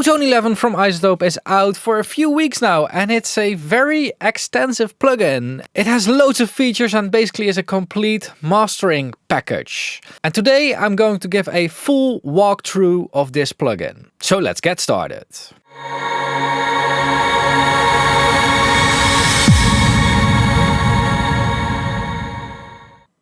OZONE 11 from iZotope is out for a few weeks now, and it's a very extensive plugin. It has loads of features and basically is a complete mastering package. And today I'm going to give a full walkthrough of this plugin. So let's get started.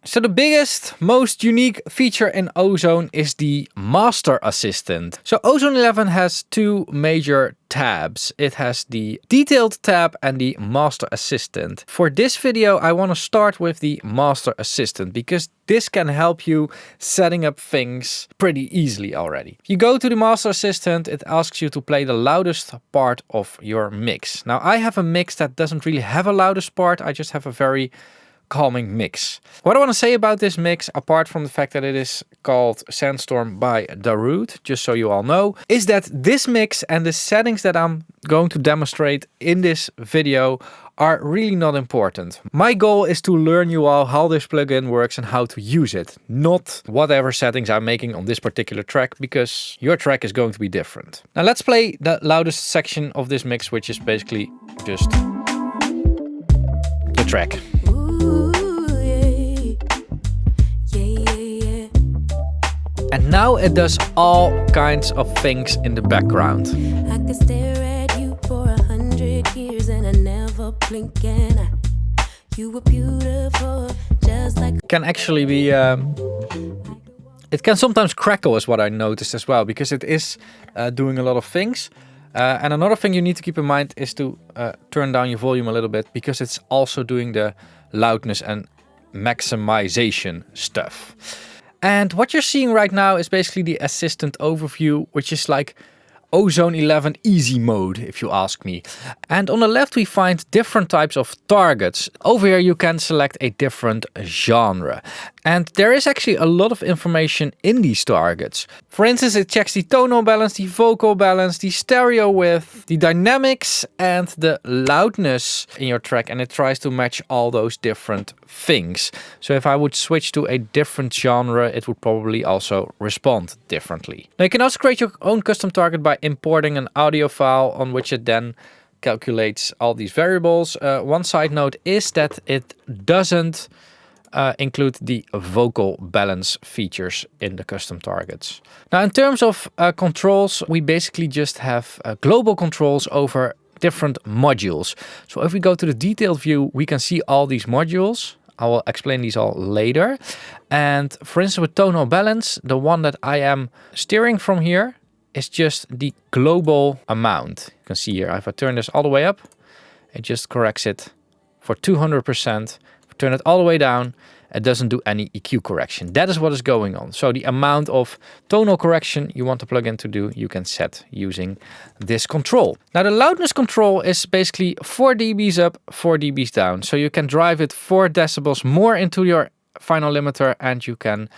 So the biggest, most unique feature in OZONE is the Master Assistant. So OZONE 11 has two major tabs. It has the Detailed tab and the Master Assistant. For this video, I want to start with the Master Assistant because this can help you setting up things pretty easily already. If you go to the Master Assistant, it asks you to play the loudest part of your mix. Now I have a mix that doesn't really have a loudest part. I just have a very calming mix. What I want to say about this mix, apart from the fact that it is called Sandstorm by Darude, just so you all know, is that this mix and the settings that I'm going to demonstrate in this video are really not important. My goal is to learn you all how this plugin works and how to use it, not whatever settings I'm making on this particular track, because your track is going to be different. Now let's play the loudest section of this mix, which is basically just the track. And now it does all kinds of things in the background. I could stare at you for 100 years and I never blink, and you were beautiful just like. Can actually be it can sometimes crackle is what I noticed as well, because it is doing a lot of things. And another thing you need to keep in mind is to turn down your volume a little bit, because it's also doing the loudness and maximization stuff. And what you're seeing right now is basically the assistant overview, which is like OZONE 11 easy mode, if you ask me. And on the left we find different types of targets. Over here you can select a different genre. And there is actually a lot of information in these targets. For instance, it checks the tonal balance, the vocal balance, the stereo width, the dynamics and the loudness in your track, and it tries to match all those different things. So if I would switch to a different genre, it would probably also respond differently. Now you can also create your own custom target by importing an audio file on which it then calculates all these variables. One side note is that it doesn't include the vocal balance features in the custom targets. Now in terms of controls, we basically just have global controls over different modules. So if we go to the detailed view, we can see all these modules. I will explain these all later. And for instance, with tonal balance, the one that I am steering from here is just the global amount. You can see here, if I turn this all the way up, it just corrects it for 200%. Turn it all the way down, it doesn't do any EQ correction. That is what is going on. So the amount of tonal correction you want the plugin to do, you can set using this control. Now the loudness control is basically 4 dBs up, 4 dBs down. So you can drive it 4 decibels more into your final limiter, and you can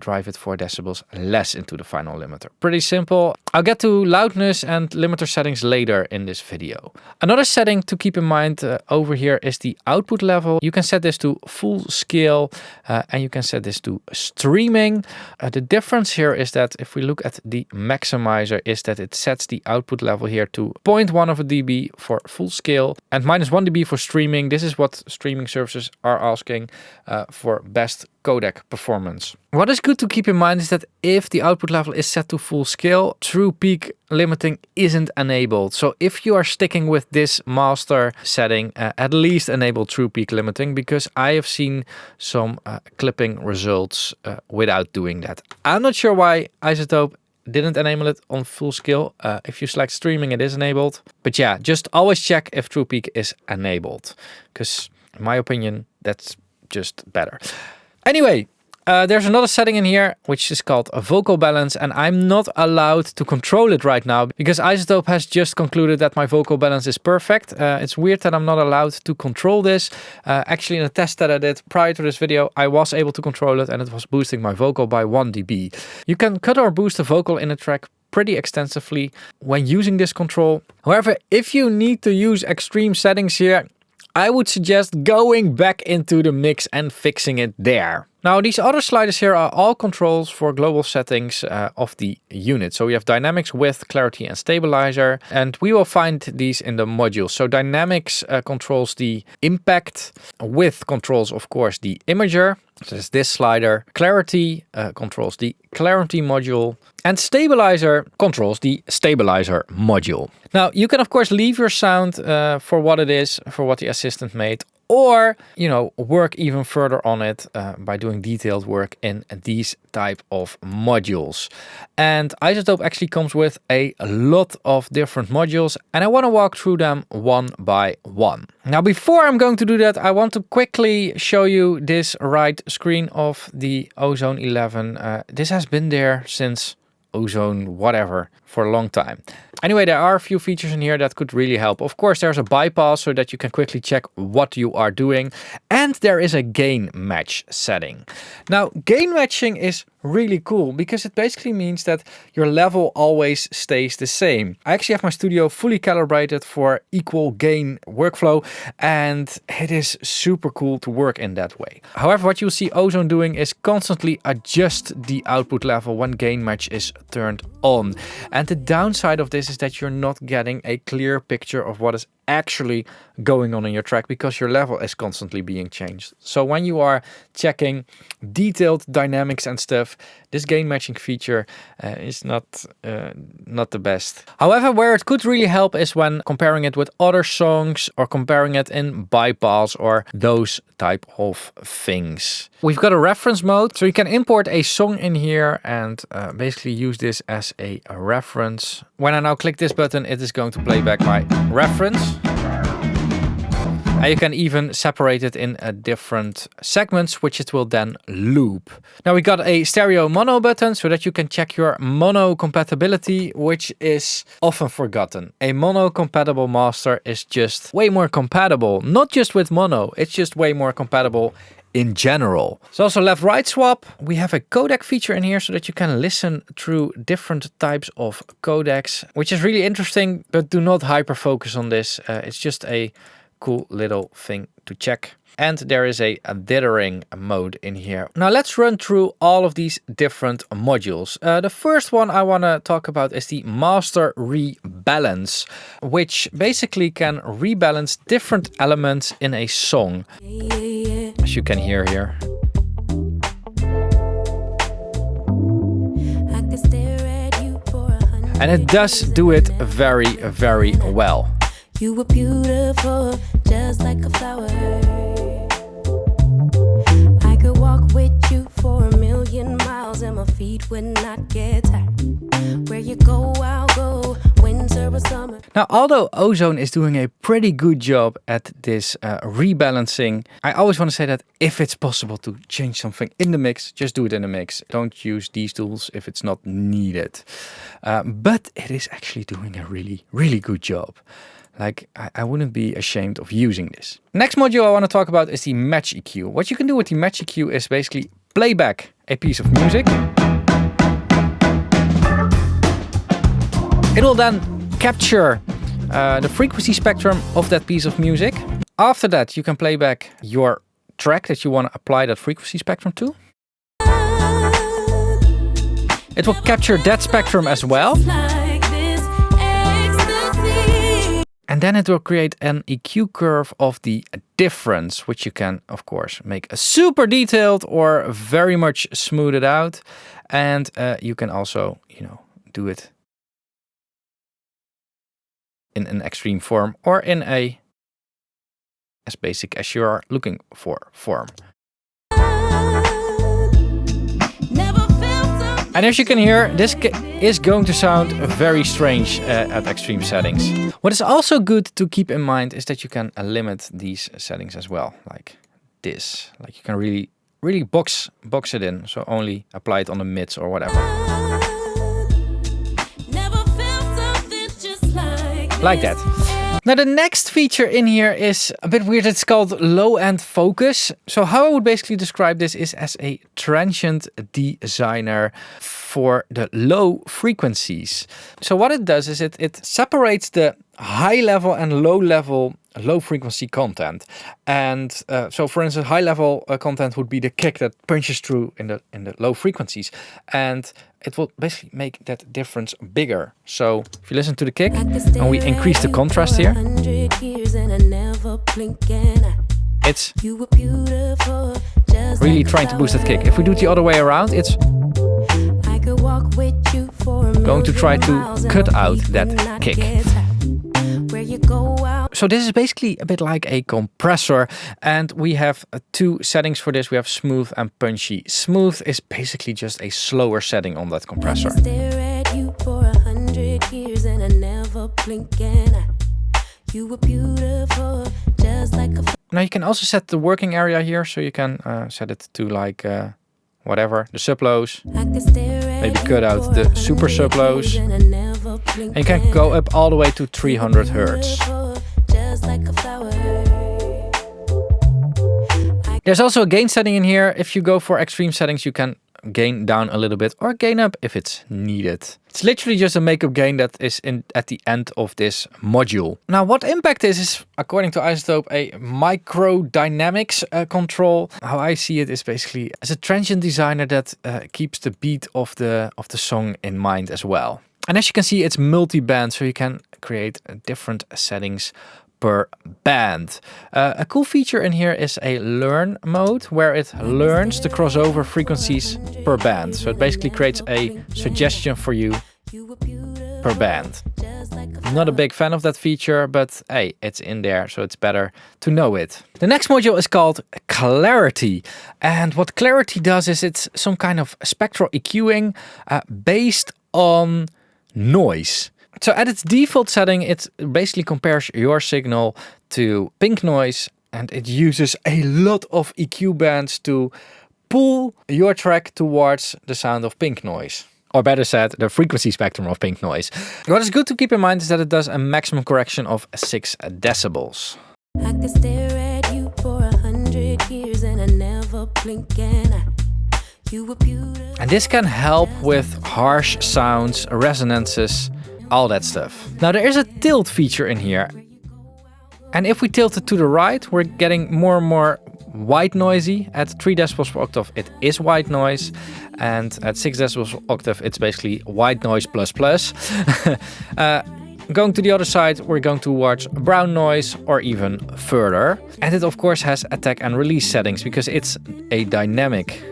drive it 4 decibels less into the final limiter. Pretty simple. I'll get to loudness and limiter settings later in this video. Another setting to keep in mind over here is the output level. You can set this to full scale and you can set this to streaming. The difference here is that if we look at the maximizer, is that it sets the output level here to 0.1 of a dB for full scale and -1 dB for streaming. This is what streaming services are asking for best codec performance. What is good to keep in mind is that if the output level is set to full scale, true peak limiting isn't enabled. So if you are sticking with this master setting, at least enable true peak limiting, because I have seen some clipping results without doing that. I'm not sure why iZotope didn't enable it on full scale. If you select streaming, it is enabled. But yeah, just always check if true peak is enabled, because in my opinion, that's just better. Anyway, there's another setting in here, which is called a vocal balance, and I'm not allowed to control it right now because iZotope has just concluded that my vocal balance is perfect. It's weird that I'm not allowed to control this. Actually, in a test that I did prior to this video, I was able to control it and it was boosting my vocal by 1 dB. You can cut or boost the vocal in a track pretty extensively when using this control. However, if you need to use extreme settings here, I would suggest going back into the mix and fixing it there. Now these other sliders here are all controls for global settings of the unit. So we have dynamics, width, clarity and stabilizer, and we will find these in the modules. So dynamics controls the impact, width controls of course the imager, so there's this slider, clarity controls the clarity module, and stabilizer controls the stabilizer module. Now you can of course leave your sound for what it is, for what the assistant made, or, you know, work even further on it by doing detailed work in these type of modules. And iZotope actually comes with a lot of different modules, and I want to walk through them one by one. Now, before I'm going to do that, I want to quickly show you this right screen of the OZONE 11. This has been there since OZONE whatever for a long time. Anyway, there are a few features in here that could really help. Of course, there's a bypass so that you can quickly check what you are doing, and there is a gain match setting. Now, gain matching is really cool because it basically means that your level always stays the same. I actually have my studio fully calibrated for equal gain workflow, and it is super cool to work in that way. However, what you'll see OZONE doing is constantly adjust the output level when gain match is turned on. And the downside of this is that you're not getting a clear picture of what is actually going on in your track because your level is constantly being changed. So when you are checking detailed dynamics and stuff, this gain matching feature is not the best. However, where it could really help is when comparing it with other songs or comparing it in bypass or those type of things. We've got a reference mode, so you can import a song in here and basically use this as a reference. When I now click this button, it is going to play back my reference. And you can even separate it in different segments, which it will then loop. Now we got a stereo mono button so that you can check your mono compatibility, which is often forgotten. A mono compatible master is just way more compatible, not just with mono, it's just way more compatible in general. There's also left-right swap. We have a codec feature in here so that you can listen through different types of codecs, which is really interesting, but do not hyper focus on this. It's just a cool little thing to check. And there is a dithering mode in here. Now let's run through all of these different modules. The first one I want to talk about is the Master Rebalance, which basically can rebalance different elements in a song, as you can hear here. And it does do it very, very well. You were beautiful, just like a flower. I could walk with you for 1,000,000 miles and my feet would not get tired. Where you go, I'll go, winter or summer. Now, although OZONE is doing a pretty good job at this rebalancing, I always want to say that if it's possible to change something in the mix, just do it in the mix. Don't use these tools if it's not needed. But it is actually doing a really, really good job. Like, I wouldn't be ashamed of using this. Next module I want to talk about is the Match EQ. What you can do with the Match EQ is basically play back a piece of music. It will then capture the frequency spectrum of that piece of music. After that, you can play back your track that you want to apply that frequency spectrum to. It will capture that spectrum as well. And then it will create an EQ curve of the difference, which you can, of course, make a super detailed or very much smooth it out. And you can also, do it in an extreme form or in a as basic as you are looking for form. And as you can hear, this is going to sound very strange at extreme settings. What is also good to keep in mind is that you can limit these settings as well, like this. Like you can really box it in, so only apply it on the mids or whatever. Like that. Now the next feature in here is a bit weird. It's called low end focus. So how I would basically describe this is as a transient designer for the low frequencies. So what it does is it separates the high level and low level low frequency content. And so for instance, high level content would be the kick that punches through in the low frequencies. And it will basically make that difference bigger. So if you listen to the kick and we increase the contrast here, it's really trying to boost that kick. If we do it the other way around, it's going to try to cut out that kick. So this is basically a bit like a compressor, and we have two settings for this. We have smooth and punchy. Smooth is basically just a slower setting on that compressor. Now you can also set the working area here, so you can set it to like whatever, the sub-lows, maybe cut out the super sub-lows, and you can go up all the way to 300 Hertz. There's also a gain setting in here. If you go for extreme settings, you can gain down a little bit or gain up if it's needed. It's literally just a makeup gain that is at the end of this module. Now what Impact is according to Isotope a micro dynamics control. How I see it is basically as a transient designer that keeps the beat of the song in mind as well. And as you can see, it's multi-band, so you can create different settings per band. A cool feature in here is a learn mode, where it learns the crossover frequencies per band. So it basically creates a suggestion for you per band. I'm not a big fan of that feature, but hey, it's in there, so it's better to know it. The next module is called Clarity. And what Clarity does is it's some kind of spectral EQing based on noise. So at its default setting, it basically compares your signal to pink noise, and it uses a lot of EQ bands to pull your track towards the sound of pink noise. Or better said, the frequency spectrum of pink noise. What is good to keep in mind is that it does a maximum correction of 6 decibels. I could stare at you for 100 years and I never blink, and this can help with harsh sounds, resonances, all that stuff. Now there is a tilt feature in here. And if we tilt it to the right, we're getting more and more white noisy. At 3 decibels per octave, it is white noise. And at 6 decibels per octave, it's basically white noise plus plus. Going to the other side, we're going towards brown noise or even further. And it of course has attack and release settings because it's a dynamic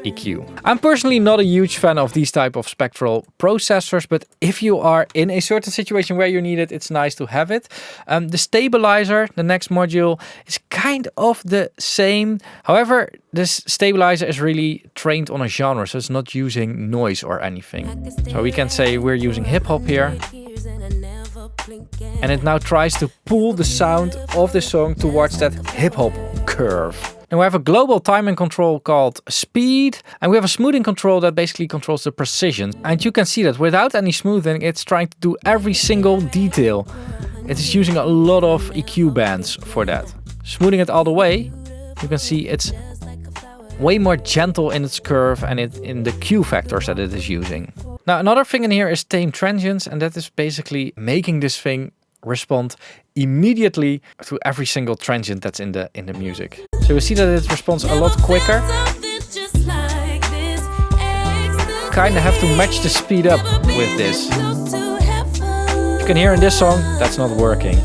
EQ. I'm personally not a huge fan of these type of spectral processors, but if you are in a certain situation where you need it, it's nice to have it. The Stabiliser, the next module, is kind of the same. However, this Stabiliser is really trained on a genre, so it's not using noise or anything. So we can say we're using hip hop here. And it now tries to pull the sound of the song towards that hip hop curve. And we have a global timing control called speed, and we have a smoothing control that basically controls the precision. And you can see that without any smoothing, it's trying to do every single detail. It is using a lot of EQ bands for that. Smoothing it all the way, you can see it's way more gentle in its curve and in the Q factors that it is using. Now another thing in here is tame transients, and that is basically making this thing respond immediately to every single transient that's in the music. So we see that it responds a lot quicker. Kind of have to match the speed up with this. You can hear in this song that's not working.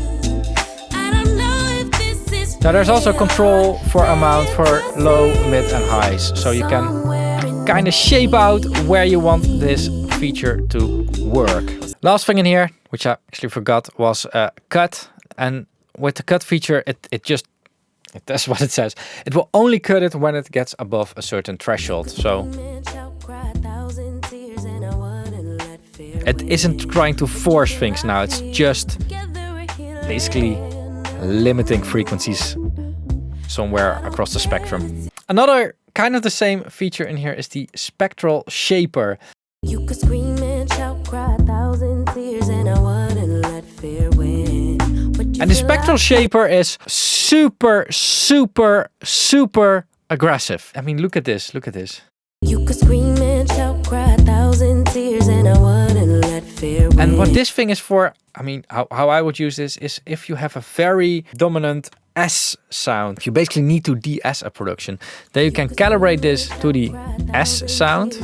Now there's also control for amount for low, mid and highs. So you can kind of shape out where you want this feature to work. Last thing in here, which I actually forgot, was cut. And with the cut feature, it does what it says. It will only cut it when it gets above a certain threshold. So it isn't trying to force things now. It's just basically limiting frequencies somewhere across the spectrum. Another kind of the same feature in here is the Spectral Shaper. You could scream and shout, cry 1,000 tears, and I wouldn't let fear win. And the Spectral Shaper is super, super, super aggressive. I mean, look at this, look at this. You could scream and shout, cry 1,000 tears, and I wouldn't let And what this thing is for, I mean, how I would use this is if you have a very dominant S sound. If you basically need to de-S a production, then you can calibrate this to the S sound.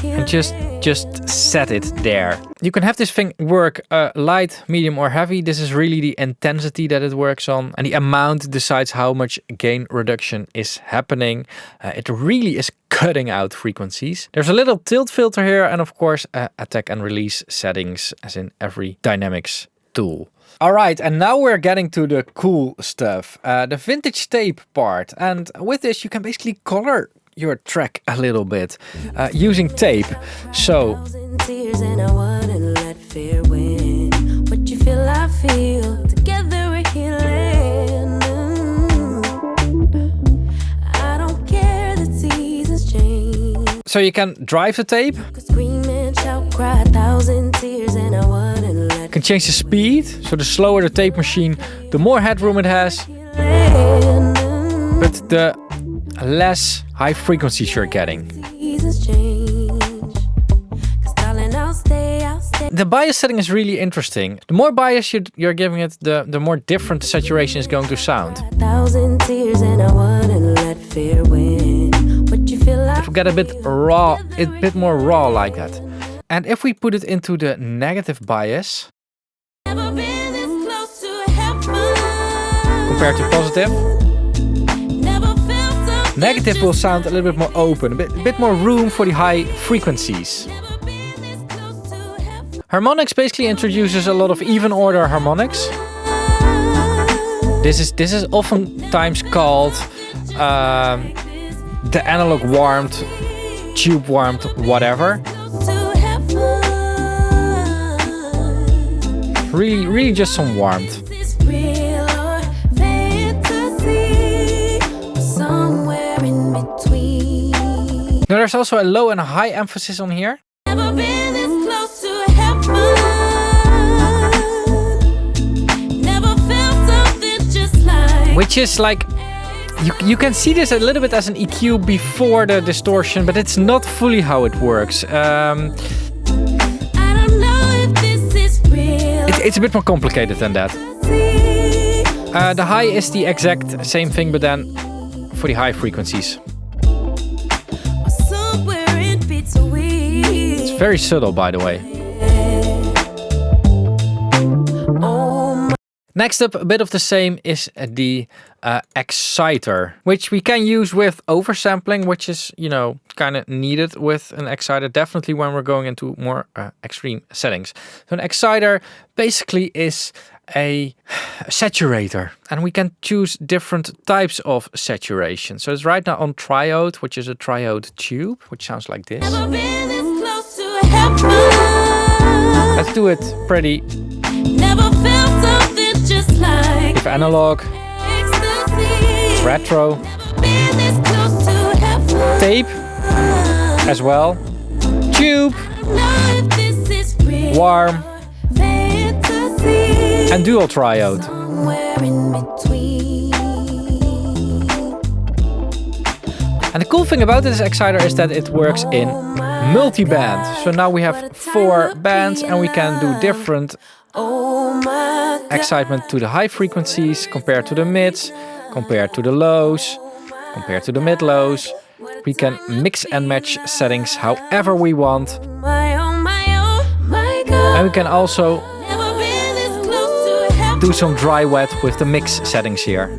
And just set it there. You can have this thing work light, medium or heavy. This is really the intensity that it works on, and the amount decides how much gain reduction is happening. It really is cutting out frequencies. There's a little tilt filter here, and of course attack and release settings as in every dynamics tool. Alright, and now we're getting to the cool stuff, the vintage tape part. And with this you can basically color your track a little bit using tape. So so you can drive the tape. You can change the speed. So the slower the tape machine, the more headroom it has. But the less high frequencies you're getting. The bias setting is really interesting. The more bias you're giving it, the more different the saturation is going to sound. It will get a bit raw, a bit more raw like that. And if we put it into the negative bias compared to positive, negative will sound a little bit more open, a bit more room for the high frequencies. Harmonics basically introduces a lot of even order harmonics. This is oftentimes called the analog warmed, tube warmed, whatever. Really just some warmth. Now there's also a low and a high emphasis on here. Which is like, you can see this a little bit as an EQ before the distortion, but it's not fully how it works. It's a bit more complicated than that. The high is the exact same thing, but then for the high frequencies. It's very subtle, by the way. Next up, a bit of the same is the exciter, which we can use with oversampling, which is, you know, kind of needed with an exciter, definitely when we're going into more extreme settings. So an exciter basically is a saturator, and we can choose different types of saturation. So it's right now on triode, which is a triode tube, which sounds like this. Let's do it pretty. With analog, retro, tape as well, tube, warm, and dual triode. And the cool thing about this exciter is that it works in multi-band. So now we have 4 bands and we can do different excitement to the high frequencies compared to the mids, compared to the lows, compared to the mid lows. We can mix and match settings however we want. And we can also do some dry wet with the mix settings here.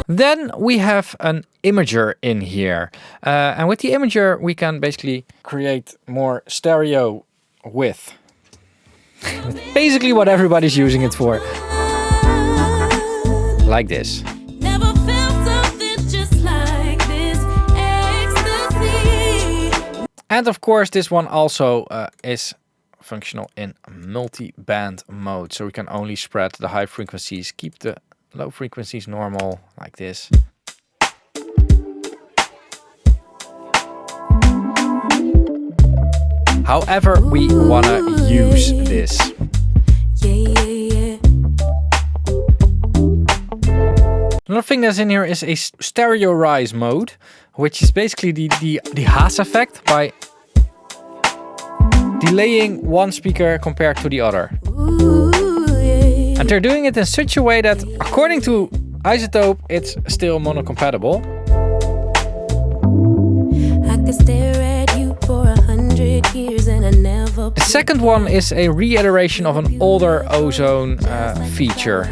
Then we have an imager in here. And with the imager, we can basically create more stereo width. Basically what everybody's using it for. Like this. And of course, this one also is functional in multi-band mode. So we can only spread the high frequencies, keep the low frequencies normal, like this. However we wanna use this. Another thing that's in here is a stereo rise mode, which is basically the Haas effect by delaying one speaker compared to the other. And they're doing it in such a way that, according to iZotope, it's still mono-compatible. The second one is a reiteration of an older OZONE feature.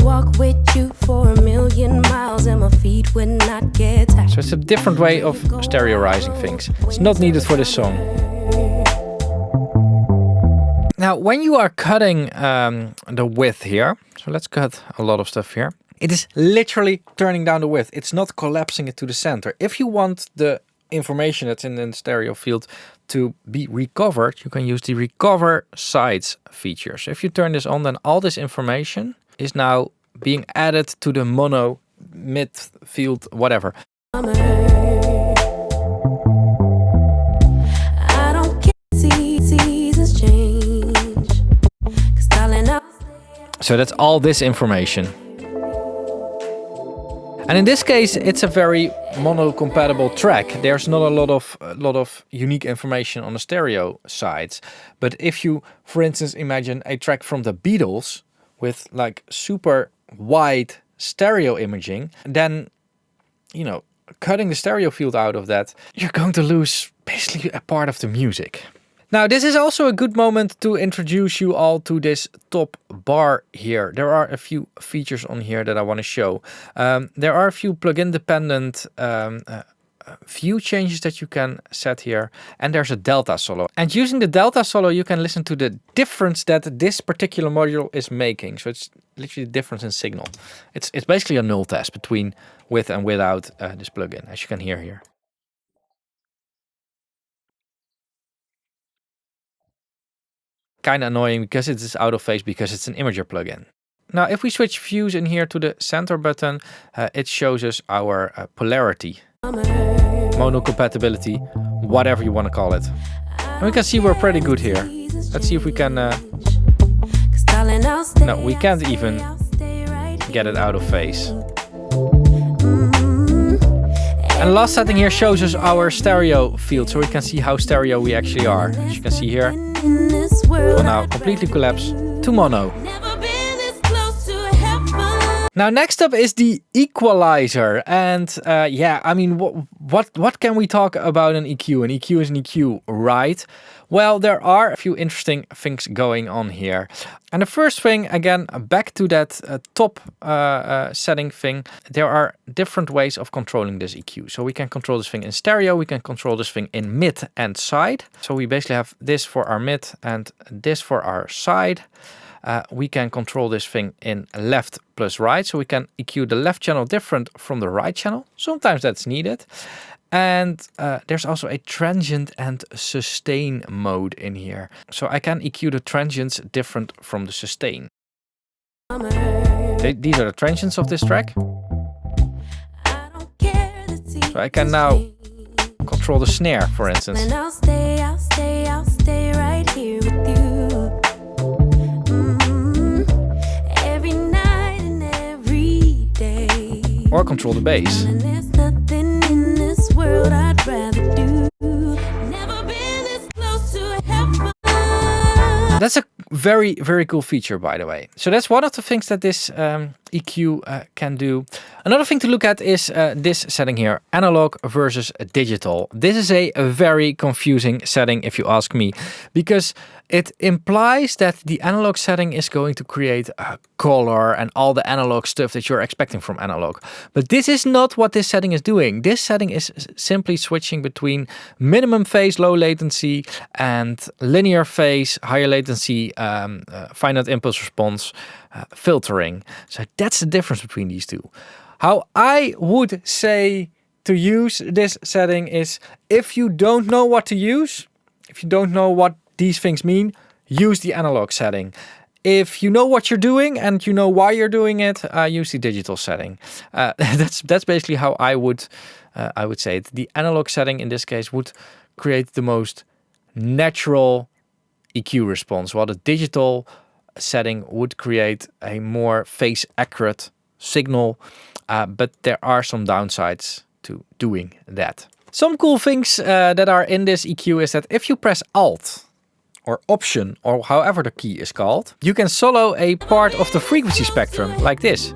Walk with you for 1,000,000 miles and my feet would not get tired. So it's a different way of stereoizing things. It's not needed for this song. Now, when you are cutting the width here, so let's cut a lot of stuff here. It is literally turning down the width. It's not collapsing it to the center. If you want the information that's in the stereo field to be recovered, you can use the recover sides feature. So if you turn this on, then all this information is now being added to the mono, mid field, whatever. So that's all this information. And in this case, it's a very mono-compatible track. There's not a lot of unique information on the stereo sides. But if you, for instance, imagine a track from the Beatles with like super wide stereo imaging, then, you know, cutting the stereo field out of that, you're going to lose basically a part of the music. Now, this is also a good moment to introduce you all to this top bar here. There are a few features on here that I want to show. There are a few plugin dependent view changes that you can set here, and there's a delta solo. And using the delta solo, you can listen to the difference that this particular module is making. So it's literally the difference in signal. It's basically a null test between with and without this plugin, as you can hear here. Kind of annoying because it is out of phase because it's an imager plugin. Now, if we switch views in here to the center button, it shows us our polarity, mono compatibility, whatever you want to call it. And we can see we're pretty good here. Let's see if we can. No, we can't even get it out of phase. And the last setting here shows us our stereo field, so we can see how stereo we actually are. As you can see here, will now completely collapse to mono. Now, next up is the equalizer, and yeah, I mean, what can we talk about an EQ? An EQ is an EQ, right? Well, there are a few interesting things going on here. And the first thing, again, back to that top setting thing, there are different ways of controlling this EQ. So we can control this thing in stereo, we can control this thing in mid and side. So we basically have this for our mid and this for our side. We can control this thing in left plus right. So we can EQ the left channel different from the right channel. Sometimes that's needed. And there's also a transient and sustain mode in here. So I can EQ the transients different from the sustain. These are the transients of this track. So I can now control the snare, for instance. I'll stay right here with you. Every night and every day. Or control the bass. World I'd rather do. Never been this close to heaven. That's a very, very cool feature, by the way. So that's one of the things that this EQ can do. Another thing to look at is this setting here, analog versus digital. This is a very confusing setting, if you ask me, because it implies that the analog setting is going to create a color and all the analog stuff that you're expecting from analog. But this is not what this setting is doing. This setting is simply switching between minimum phase, low latency, and linear phase, higher latency, finite impulse response, filtering. So that's the difference between these two. How I would say to use this setting is, if you don't know what to use, if you don't know what these things mean, use the analog setting. If you know what you're doing and you know why you're doing it, use the digital setting. That's basically how I would say it. The analog setting in this case would create the most natural EQ response, while the digital setting would create a more phase accurate signal, but there are some downsides to doing that. Some cool things that are in this EQ is that if you press Alt or Option or however the key is called, you can solo a part of the frequency spectrum like this.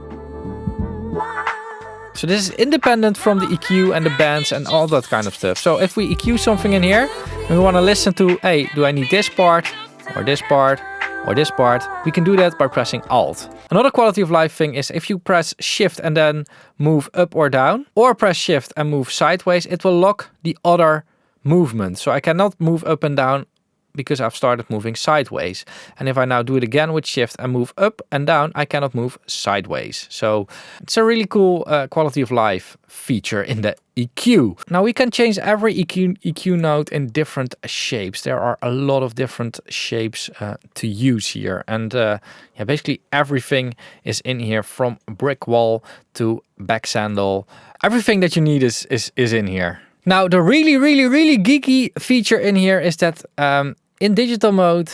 So this is independent from the EQ and the bands and all that kind of stuff. So if we EQ something in here and we want to listen to, hey, do I need this part or this part or this part? We can do that by pressing Alt. Another quality of life thing is if you press Shift and then move up or down, or press Shift and move sideways, it will lock the other movement. So I cannot move up and down because I've started moving sideways. And if I now do it again with Shift and move up and down, I cannot move sideways. So it's a really cool quality of life feature in the EQ. Now we can change every EQ node in different shapes. There are a lot of different shapes to use here. And yeah, basically everything is in here, from brick wall to back sandal. Everything that you need is in here. Now the really geeky feature in here is that in digital mode,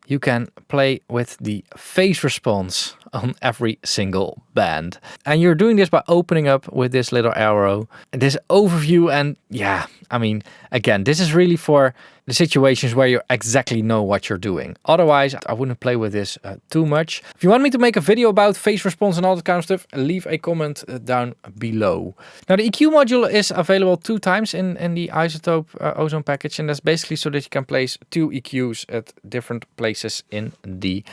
you can play with the phase response on every single band. And you're doing this by opening up with this little arrow, this overview. And yeah, I mean, again, this is really for the situations where you exactly know what you're doing. Otherwise, I wouldn't play with this too much. If you want me to make a video about phase response and all that kind of stuff, leave a comment down below. Now the EQ module is available 2 times in the Isotope Ozone package. And that's basically so that you can place 2 EQs at different places in the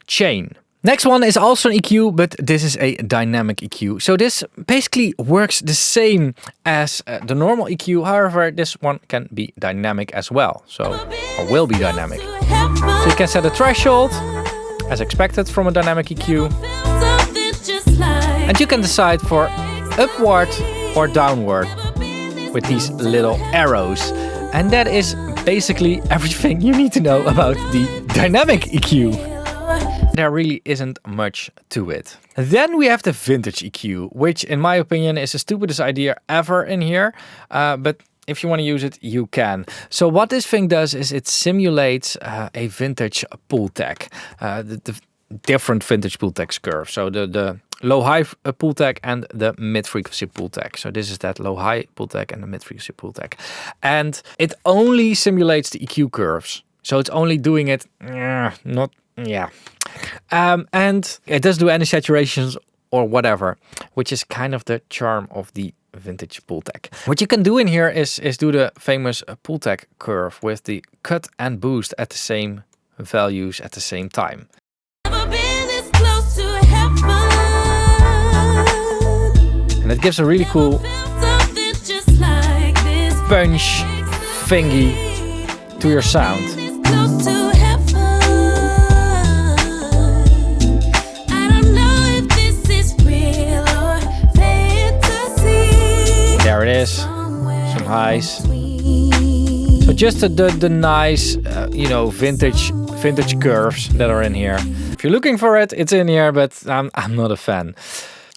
chain. Next one is also an EQ, but this is a dynamic EQ. So this basically works the same as the normal EQ. However, this one can be dynamic as well. So, or will be dynamic. So you can set a threshold as expected from a dynamic EQ. And you can decide for upward or downward with these little arrows. And that is basically everything you need to know about the dynamic EQ. There really isn't much to it. Then we have the vintage EQ, which in my opinion is the stupidest idea ever in here. But if you want to use it, you can. So what this thing does is it simulates a vintage Pultec. The different vintage Pultec curve. So the low-high Pultec and the mid-frequency Pultec. So this is that low-high Pultec and the mid-frequency Pultec. And it only simulates the EQ curves. So it's only doing it, and it doesn't do any saturations or whatever, which is kind of the charm of the vintage Pultec. What you can do in here is do the famous Pultec curve with the cut and boost at the same values at the same time. And it gives a really cool punch thingy to your sound. There it is, some highs. So just the nice, vintage curves that are in here. If you're looking for it, it's in here, but I'm not a fan.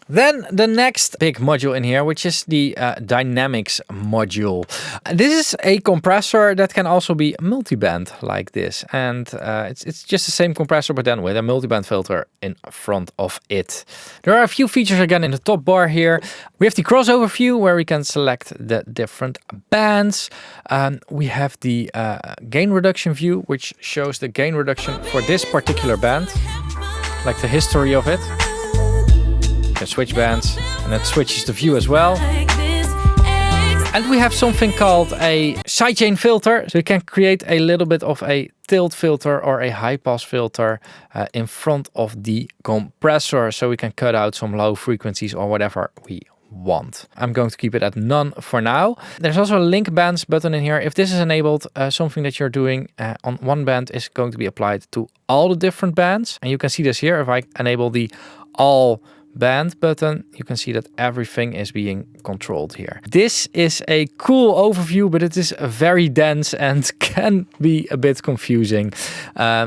Then the next big module in here, which is the dynamics module. This is a compressor that can also be multiband like this. And it's just the same compressor, but then with a multiband filter in front of it. There are a few features again in the top bar here. We have the crossover view where we can select the different bands. We have the gain reduction view, which shows the gain reduction for this particular band, like the history of it. You can switch bands, and that switches the view as well. And we have something called a sidechain filter. So you can create a little bit of a tilt filter or a high pass filter in front of the compressor. So we can cut out some low frequencies or whatever we want. I'm going to keep it at none for now. There's also a link bands button in here. If this is enabled, something that you're doing on one band is going to be applied to all the different bands. And you can see this here. If I enable the all band button, you can see that everything is being controlled here. This is a cool overview, but it is very dense and can be a bit confusing.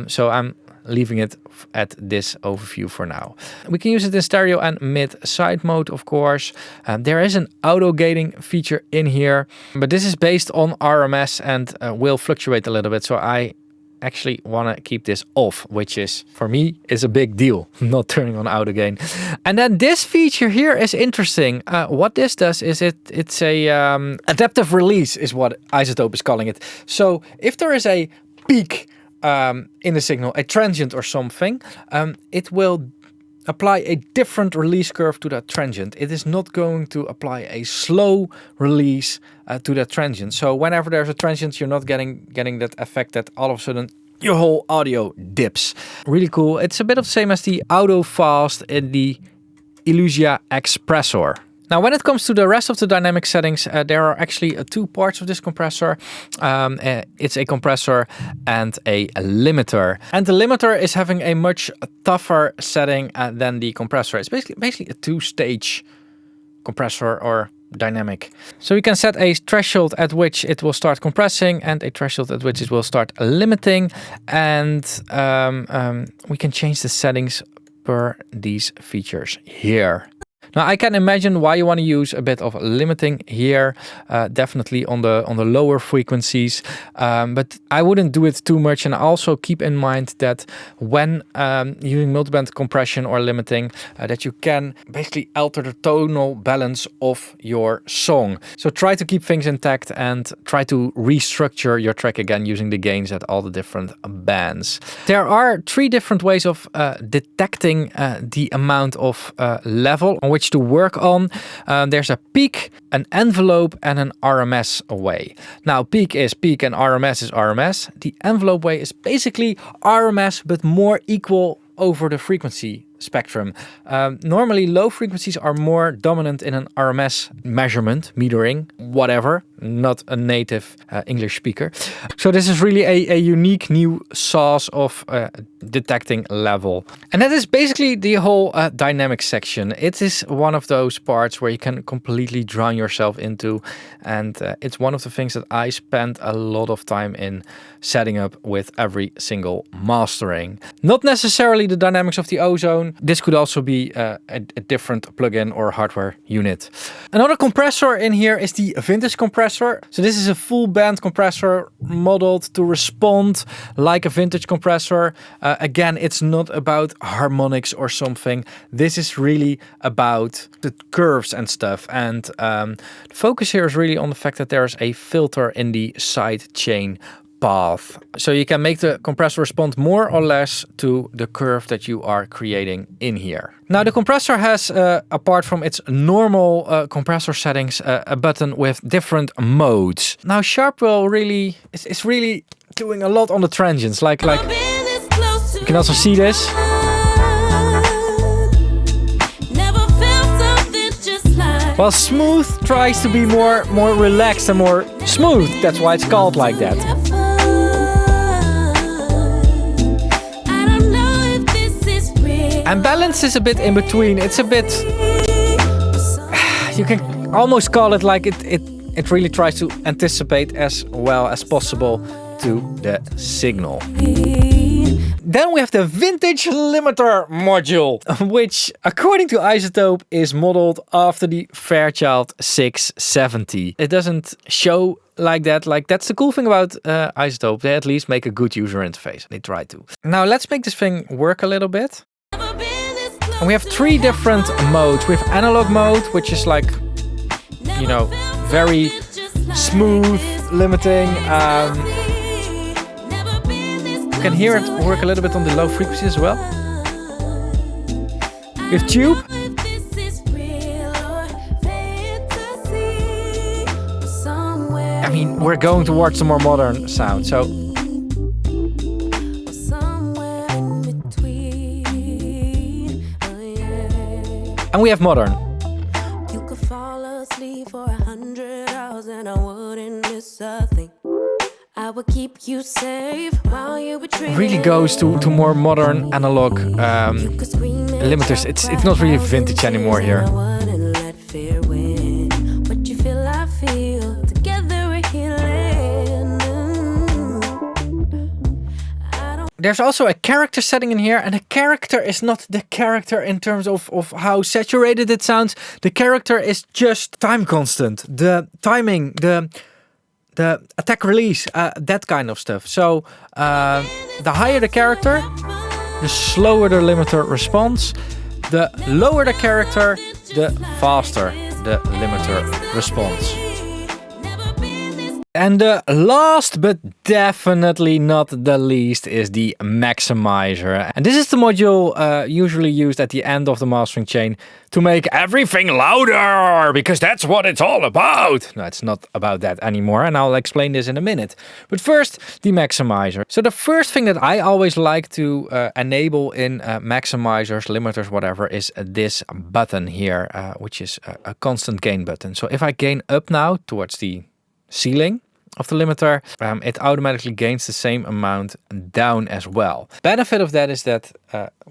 So I'm leaving it at this overview for now. We can use it in stereo and mid-side mode, of course. There is an auto gating feature in here, but this is based on RMS and will fluctuate a little bit. So I actually want to keep this off, which is, for me, is a big deal, not turning on auto gain. And then this feature here is interesting. What this does is it's a adaptive release is what iZotope is calling it. So if there is a peak in the signal, a transient or something, it will apply a different release curve to that transient. It is not going to apply a slow release to that transient. So whenever there's a transient, you're not getting that effect that all of a sudden your whole audio dips. Really cool. It's a bit of the same as the auto fast in the Illusia Compressor. Now, when it comes to the rest of the dynamic settings, there are actually two parts of this compressor. It's a compressor and a limiter. And the limiter is having a much tougher setting than the compressor. It's basically a two-stage compressor or dynamic. So you can set a threshold at which it will start compressing and a threshold at which it will start limiting. And we can change the settings per these features here. Now I can imagine why you want to use a bit of limiting here, definitely on the lower frequencies, but I wouldn't do it too much. And also keep in mind that when using multiband compression or limiting, that you can basically alter the tonal balance of your song. So try to keep things intact and try to restructure your track again using the gains at all the different bands. There are three different ways of detecting the amount of level on which to work on. There's a peak, an envelope, and an RMS way. Now, peak is peak and RMS is RMS. The envelope way is basically RMS, but more equal over the frequency spectrum. Normally, low frequencies are more dominant in an RMS measurement, metering, whatever, not a native English speaker. So this is really a unique new sauce of detecting level. And that is basically the whole dynamic section. It is one of those parts where you can completely drown yourself into. And it's one of the things that I spend a lot of time in setting up with every single mastering. Not necessarily the dynamics of the OZONE. This could also be a different plugin or hardware unit. Another compressor in here is the vintage compressor. So this is a full band compressor modeled to respond like a vintage compressor. Again, it's not about harmonics or something. This is really about the curves and stuff. And the focus here is really on the fact that there's a filter in the side chain path. So you can make the compressor respond more or less to the curve that you are creating in here. Now the compressor has, apart from its normal compressor settings, a button with different modes. Now Sharp will really, is really doing a lot on the transients. Like you can also see this. While smooth tries to be more relaxed and more smooth. That's why it's called like that. And balance is a bit in between. It's a bit, you can almost call it like it really tries to anticipate as well as possible to the signal. Then we have the vintage limiter module, which according to iZotope is modeled after the Fairchild 670. It doesn't show like that. Like, that's the cool thing about iZotope. They at least make a good user interface. They try to. Now let's make this thing work a little bit. And we have three different modes. We have analog mode, which is like, you know, very smooth limiting. You can hear it work a little bit on the low frequency as well. We have tube. I mean, we're going towards the more modern sound, so. And we have modern. You could fall asleep for 100 hours and I wouldn't miss a thing. I would keep you safe while you would really goes to more modern analog limiters. It's not really vintage anymore here. There's also a character setting in here, and the character is not the character in terms of how saturated it sounds. The character is just time constant. The timing, the the attack release, that kind of stuff. So the higher the character, the slower the limiter response. The lower the character, the faster the limiter response. And the last but definitely not the least is the maximizer. And this is the module usually used at the end of the mastering chain to make everything louder, because that's what it's all about. No, it's not about that anymore, and I'll explain this in a minute. But first, the maximizer. So the first thing that I always like to enable in maximizers, limiters, whatever, is this button here, which is a constant gain button. So if I gain up now towards the ceiling of the limiter, it automatically gains the same amount down as well. Benefit of that is that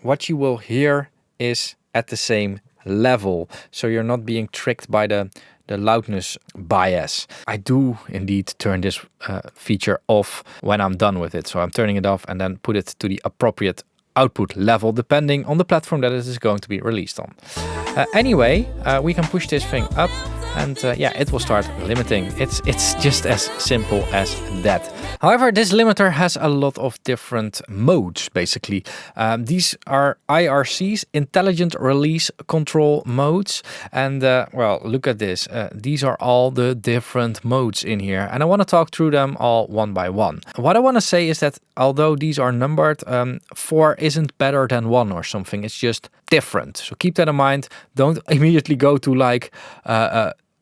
what you will hear is at the same level, so you're not being tricked by the loudness bias. I do indeed turn this feature off when I'm done with it, so I'm turning it off and then put it to the appropriate output level depending on the platform that it is going to be released on. Anyway, we can push this thing up and yeah, it will start limiting. It's just as simple as that. However, this limiter has a lot of different modes, basically. These are IRCs, Intelligent Release Control modes. And well, look at this. These are all the different modes in here. And I want to talk through them all one by one. What I want to say is that although these are numbered, 4 isn't better than 1 or something. It's just different. So keep that in mind. Don't immediately go to like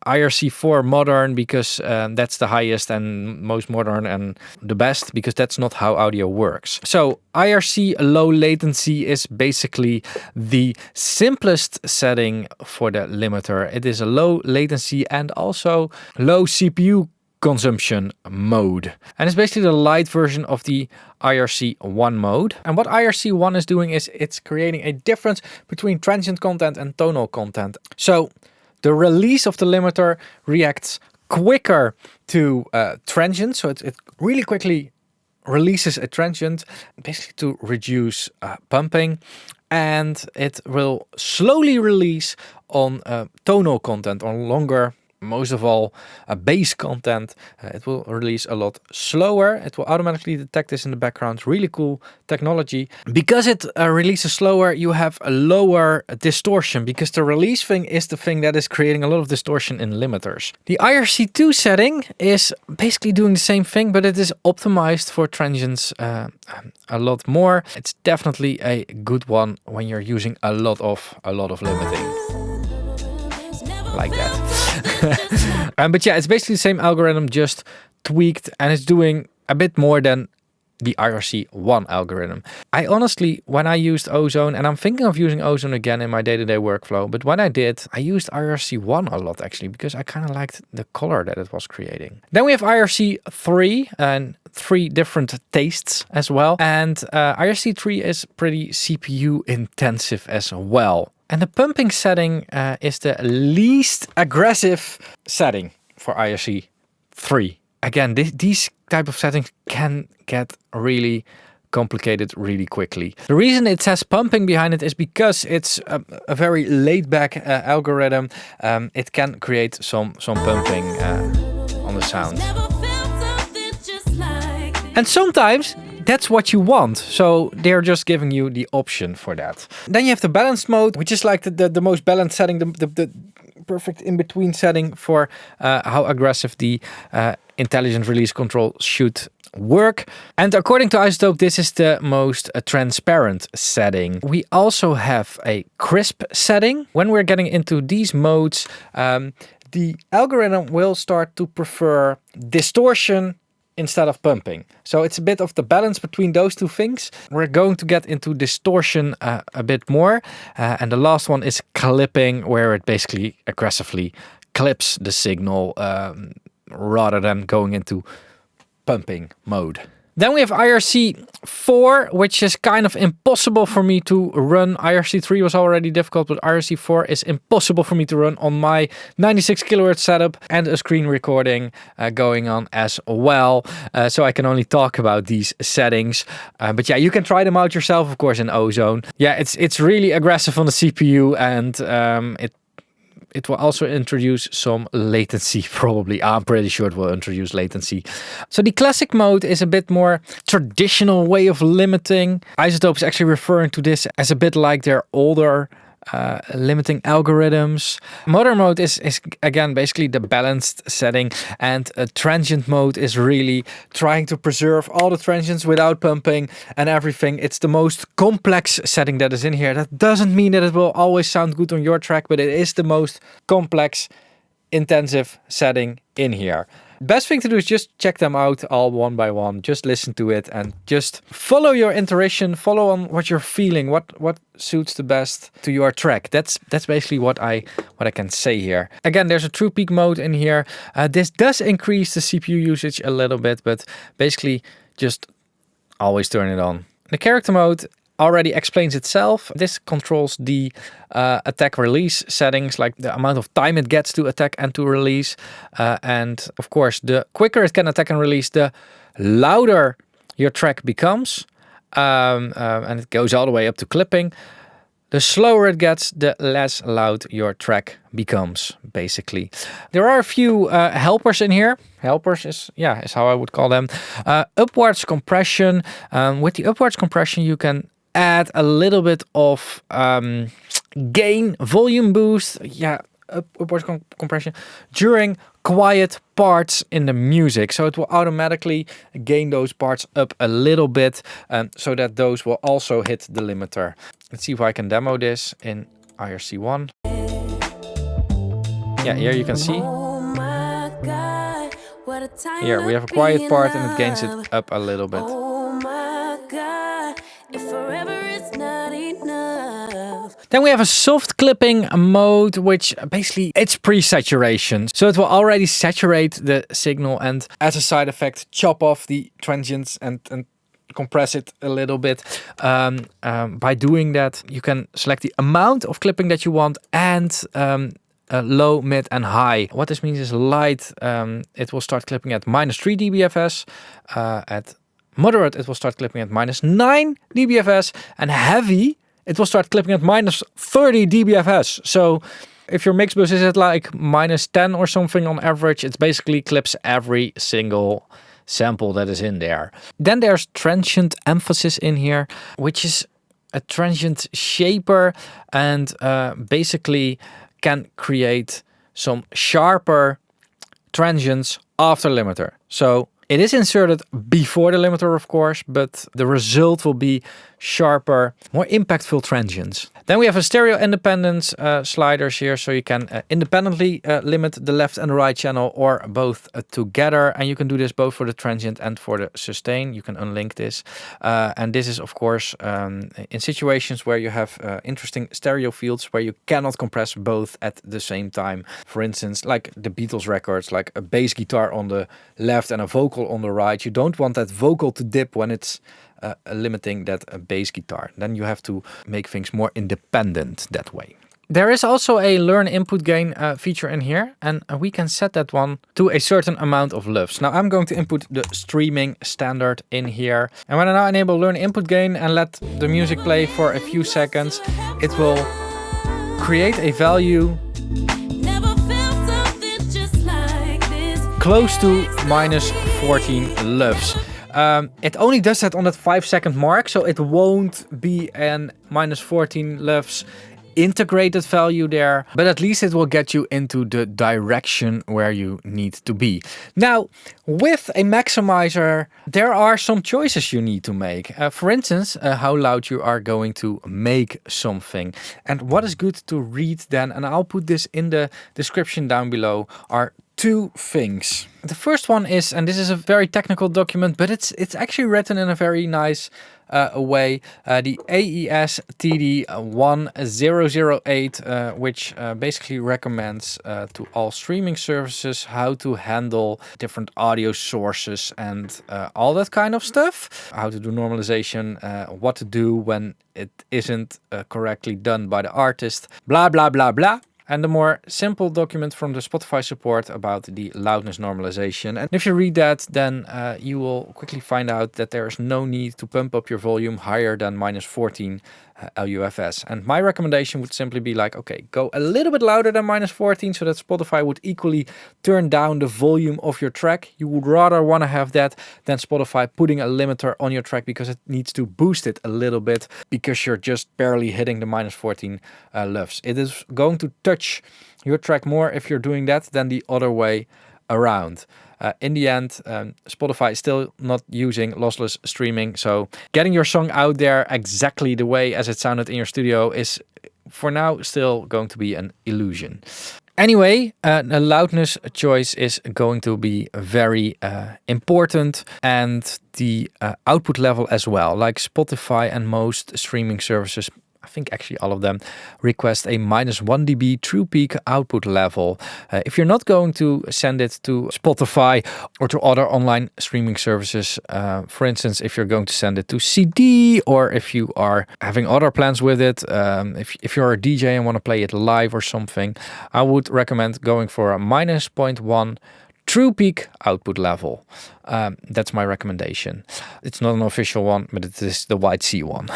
IRC 4 modern because that's the highest and most modern and the best, because that's not how audio works. So IRC low latency is basically the simplest setting for the limiter. It is a low latency and also low CPU consumption mode. And it's basically the light version of the IRC1 mode. And what IRC1 is doing is it's creating a difference between transient content and tonal content. So the release of the limiter reacts quicker to transient. So it really quickly releases a transient, basically to reduce pumping. And it will slowly release on tonal content, on longer, most of all bass content. It will release a lot slower. It will automatically detect this in the background. Really cool technology. Because it releases slower, you have a lower distortion, because the release thing is the thing that is creating a lot of distortion in limiters. The IRC2 setting is basically doing the same thing, but it is optimized for transients a lot more. It's definitely a good one when you're using a lot of limiting. Like that. But yeah, it's basically the same algorithm, just tweaked, and it's doing a bit more than the IRC1 algorithm. I honestly, when I used OZONE, and I'm thinking of using OZONE again in my day-to-day workflow, but when I did, I used IRC1 a lot actually, because I kind of liked the color that it was creating. Then we have IRC3 and 3 different tastes as well. And IRC3 is pretty CPU intensive as well. And the pumping setting is the least aggressive setting for IRC3. Again, these type of settings can get really complicated really quickly. The reason it says pumping behind it is because it's a very laid-back algorithm. It can create some pumping on the sound. And sometimes that's what you want. So they're just giving you the option for that. Then you have the balanced mode, which is like the most balanced setting, the perfect in-between setting for how aggressive the intelligent release control should work. And according to iZotope, this is the most transparent setting. We also have a crisp setting. When we're getting into these modes, the algorithm will start to prefer distortion instead of pumping. So it's a bit of the balance between those two things. We're going to get into distortion a bit more. And the last one is clipping, where it basically aggressively clips the signal rather than going into pumping mode. Then we have IRC4, which is kind of impossible for me to run. IRC3 was already difficult, but IRC4 is impossible for me to run on my 96 kilohertz setup and a screen recording going on as well. So I can only talk about these settings. But yeah, you can try them out yourself, of course, in OZONE. Yeah, it's really aggressive on the CPU, and it it will also introduce some latency, probably. I'm pretty sure it will introduce latency. So the classic mode is a bit more traditional way of limiting. iZotope is actually referring to this as a bit like their older limiting algorithms. Modern mode is again basically the balanced setting, and a transient mode is really trying to preserve all the transients without pumping and everything. It's the most complex setting that is in here. That doesn't mean that it will always sound good on your track, but it is the most complex, intensive setting in here. Best thing to do is just check them out all one by one. Just listen to it and just follow your intuition. Follow on what you're feeling. What suits the best to your track. That's basically what I can say here. Again, there's a true peak mode in here. This does increase the CPU usage a little bit, but basically just always turn it on. The character mode already explains itself. This controls the attack release settings, like the amount of time it gets to attack and to release. And of course, the quicker it can attack and release, the louder your track becomes. And it goes all the way up to clipping. The slower it gets, the less loud your track becomes, basically. There are a few helpers in here. Helpers is how I would call them. Upwards compression. With the upwards compression, you can add a little bit of gain, volume boost, upwards compression during quiet parts in the music. So it will automatically gain those parts up a little bit, so that those will also hit the limiter. Let's see if I can demo this in IRC1. Yeah, here you can see. Here we have a quiet part and it gains it up a little bit. Then we have a soft clipping mode, which basically it's pre-saturation. So it will already saturate the signal and as a side effect chop off the transients and compress it a little bit. By doing that, you can select the amount of clipping that you want and low, mid and high. What this means is light, it will start clipping at -3 dBFS. At moderate, it will start clipping at -9 dBFS. And heavy, it will start clipping at -30 dBFS. So if your mix bus is at like -10 or something on average, it basically clips every single sample that is in there. Then there's transient emphasis in here, which is a transient shaper and basically can create some sharper transients after limiter. So it is inserted before the limiter, of course, but the result will be sharper, more impactful transients. Then we have a stereo independence sliders here, so you can independently limit the left and right channel or both together. And you can do this both for the transient and for the sustain. You can unlink this. And this is, of course, in situations where you have interesting stereo fields where you cannot compress both at the same time. For instance, like the Beatles records, like a bass guitar on the left and a vocal on the right. You don't want that vocal to dip when it's limiting that bass guitar. Then you have to make things more independent that way. There is also a learn input gain feature in here, and we can set that one to a certain amount of lufs. Now I'm going to input the streaming standard in here, and when I now enable learn input gain and let the music play for a few seconds, it will create a value close to -14 lufs. It only does that on that 5-second mark, so it won't be an -14 lufs integrated value there, but at least it will get you into the direction where you need to be. Now, with a maximizer, there are some choices you need to make. For instance, how loud you are going to make something. And what is good to read then, and I'll put this in the description down below, are two things. The first one is, and this is a very technical document, but it's actually written in a very nice way, the AES TD 1008, which basically recommends to all streaming services how to handle different audio sources and all that kind of stuff. How to do normalization, what to do when it isn't correctly done by the artist, blah, blah, blah, blah. And the more simple document from the Spotify support about the loudness normalization. And if you read that, then you will quickly find out that there is no need to pump up your volume higher than -14 LUFS. And my recommendation would simply be like, okay, go a little bit louder than -14 so that Spotify would equally turn down the volume of your track. You would rather want to have that than Spotify putting a limiter on your track because it needs to boost it a little bit because you're just barely hitting the -14 LUFS. It is going to touch your track more if you're doing that than the other way around. In the end, Spotify is still not using lossless streaming, so getting your song out there exactly the way as it sounded in your studio is for now still going to be an illusion. Anyway, a loudness choice is going to be very important, and the output level as well. Like Spotify and most streaming services, I think actually all of them, request a -1 dB true peak output level. If you're not going to send it to Spotify or to other online streaming services, for instance, if you're going to send it to CD, or if you are having other plans with it, if you're a DJ and want to play it live or something, I would recommend going for a -0.1 true peak output level. That's my recommendation. It's not an official one, but it is the white C one.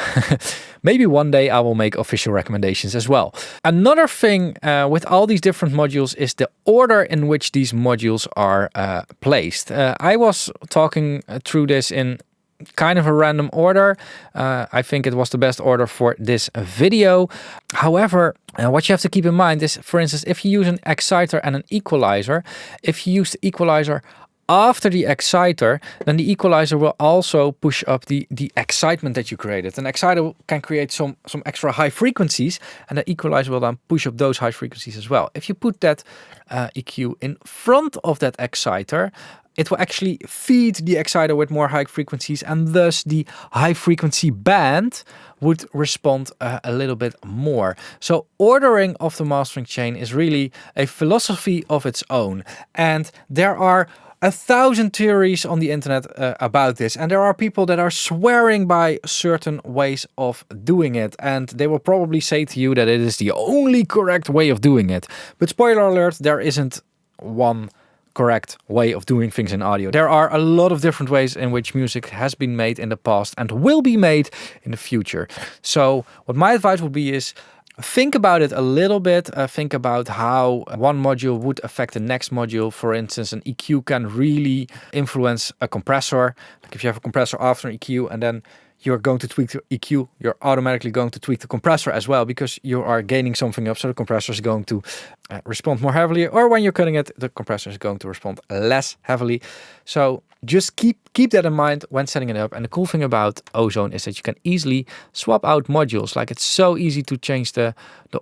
Maybe one day I will make official recommendations as well. Another thing with all these different modules is the order in which these modules are placed. I was talking through this in kind of a random order. I think it was the best order for this video. However, what you have to keep in mind is, for instance, if you use an exciter and an equalizer, if you use the equalizer after the exciter, then the equalizer will also push up the excitement that you created. An exciter can create some extra high frequencies, and the equalizer will then push up those high frequencies as well. If you put that EQ in front of that exciter, it will actually feed the exciter with more high frequencies, and thus the high frequency band would respond a little bit more. So ordering of the mastering chain is really a philosophy of its own. And there are 1,000 theories on the internet about this, and there are people that are swearing by certain ways of doing it, and they will probably say to you that it is the only correct way of doing it. But spoiler alert, there isn't one correct way of doing things in audio. There are a lot of different ways in which music has been made in the past and will be made in the future. So what my advice would be is, think about it a little bit. Think about how one module would affect the next module. For instance, an EQ can really influence a compressor. Like if you have a compressor after an EQ and then you're going to tweak the EQ, you're automatically going to tweak the compressor as well, because you are gaining something up. So the compressor is going to respond more heavily, or when you're cutting it, the compressor is going to respond less heavily. So just keep that in mind when setting it up. And the cool thing about OZONE is that you can easily swap out modules. Like, it's so easy to change the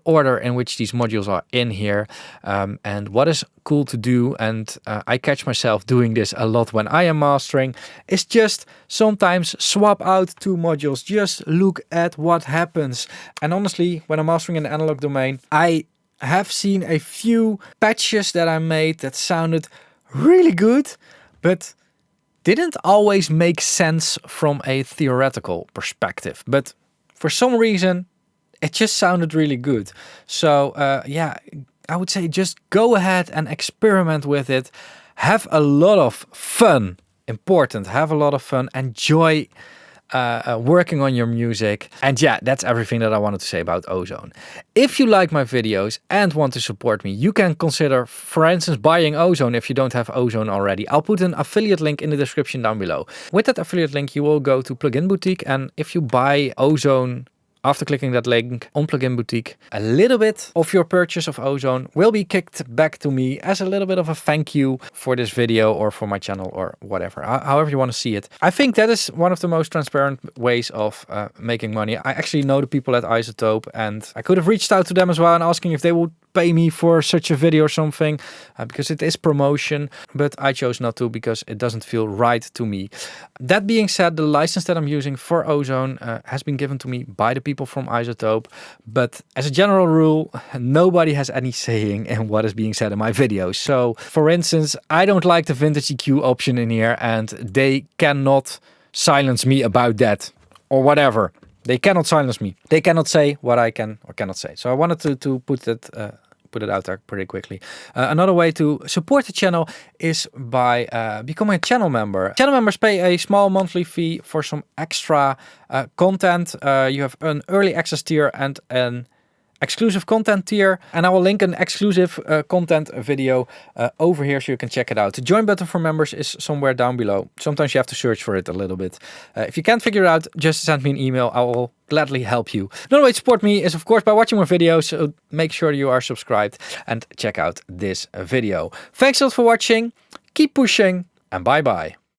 order in which these modules are in here. And what is cool to do, and I catch myself doing this a lot when I am mastering, is just sometimes swap out two modules. Just look at what happens. And honestly, when I'm mastering in the analog domain, I have seen a few patches that I made that sounded really good, but didn't always make sense from a theoretical perspective. But for some reason, it just sounded really good. So yeah, I would say just go ahead and experiment with it. Have a lot of fun. Important. Have a lot of fun. Enjoy working on your music. And yeah, that's everything that I wanted to say about OZONE. If you like my videos and want to support me, you can consider, for instance, buying OZONE if you don't have OZONE already. I'll put an affiliate link in the description down below. With that affiliate link, you will go to Plugin Boutique, and if you buy OZONE after clicking that link on Plugin Boutique, a little bit of your purchase of OZONE will be kicked back to me as a little bit of a thank you for this video or for my channel or whatever, however you want to see it. I think that is one of the most transparent ways of making money. I actually know the people at iZotope, and I could have reached out to them as well and asking if they would pay me for such a video or something, because it is promotion, but I chose not to because it doesn't feel right to me. That being said, the license that I'm using for OZONE has been given to me by the people from iZotope, but as a general rule, nobody has any saying in what is being said in my videos. So for instance, I don't like the vintage EQ option in here, and they cannot silence me about that or whatever. They cannot silence me. They cannot say what I can or cannot say. So I wanted to put that put it out there pretty quickly. Another way to support the channel is by becoming a channel member. Channel members pay a small monthly fee for some extra content. You have an early access tier and an exclusive content tier, and I will link an exclusive content video over here so you can check it out. The join button for members is somewhere down below. Sometimes you have to search for it a little bit. If you can't figure it out, just send me an email. I will gladly help you. Another way to support me is of course by watching more videos, so make sure you are subscribed and check out this video. Thanks a lot for watching, keep pushing, and bye bye.